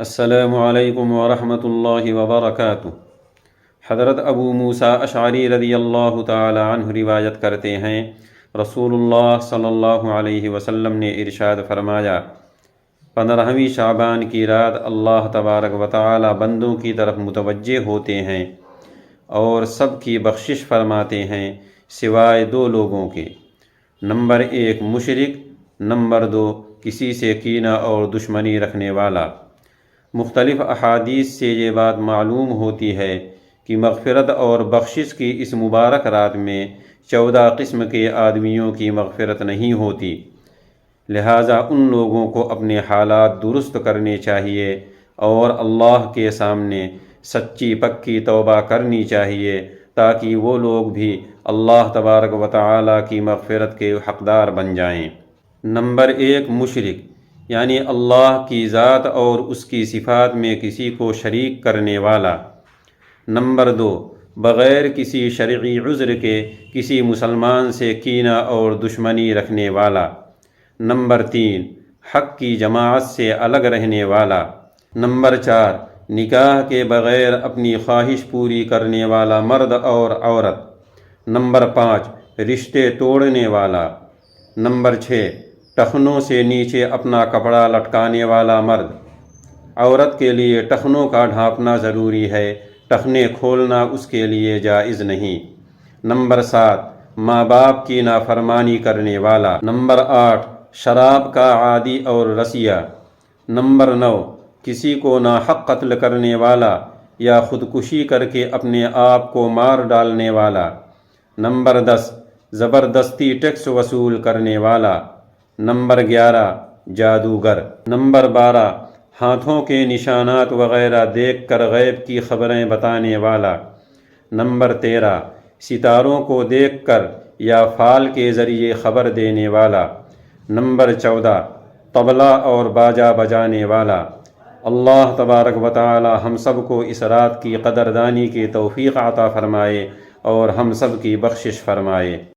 السلام علیکم ورحمۃ اللہ وبرکاتہ۔ حضرت ابو موسیٰ اشعری رضی اللہ تعالی عنہ روایت کرتے ہیں، رسول اللہ صلی اللہ علیہ وسلم نے ارشاد فرمایا، 15ویں شعبان کی رات اللہ تبارک و تعالی بندوں کی طرف متوجہ ہوتے ہیں اور سب کی بخشش فرماتے ہیں سوائے 2 لوگوں کے، نمبر 1 مشرک، نمبر 2 کسی سے کینہ اور دشمنی رکھنے والا۔ مختلف احادیث سے یہ بات معلوم ہوتی ہے کہ مغفرت اور بخشش کی اس مبارک رات میں 14 قسم کے آدمیوں کی مغفرت نہیں ہوتی، لہٰذا ان لوگوں کو اپنے حالات درست کرنے چاہیے اور اللہ کے سامنے سچی پکی توبہ کرنی چاہیے تاکہ وہ لوگ بھی اللہ تبارک و تعالی کی مغفرت کے حقدار بن جائیں۔ نمبر 1 مشرک، یعنی اللہ کی ذات اور اس کی صفات میں کسی کو شریک کرنے والا۔ نمبر 2 بغیر کسی شرعی عذر کے کسی مسلمان سے کینہ اور دشمنی رکھنے والا۔ نمبر 3 حق کی جماعت سے الگ رہنے والا۔ نمبر 4 نکاح کے بغیر اپنی خواہش پوری کرنے والا مرد اور عورت۔ نمبر 5 رشتے توڑنے والا۔ نمبر 6 ٹخنوں سے نیچے اپنا کپڑا لٹکانے والا مرد۔ عورت کے لیے ٹخنوں کا ڈھانپنا ضروری ہے، ٹخنے کھولنا اس کے لیے جائز نہیں۔ نمبر 7 ماں باپ کی نافرمانی کرنے والا۔ نمبر 8 شراب کا عادی اور رسیہ۔ نمبر 9 کسی کو ناحق قتل کرنے والا یا خودکشی کر کے اپنے آپ کو مار ڈالنے والا۔ نمبر 10 زبردستی ٹیکس وصول کرنے والا۔ نمبر 11 جادوگر۔ نمبر 12 ہاتھوں کے نشانات وغیرہ دیکھ کر غیب کی خبریں بتانے والا۔ نمبر 13 ستاروں کو دیکھ کر یا فال کے ذریعے خبر دینے والا۔ نمبر 14 طبلہ اور باجا بجانے والا۔ اللہ تبارک و تعالی ہم سب کو اس رات کی قدردانی کی توفیق عطا فرمائے اور ہم سب کی بخشش فرمائے۔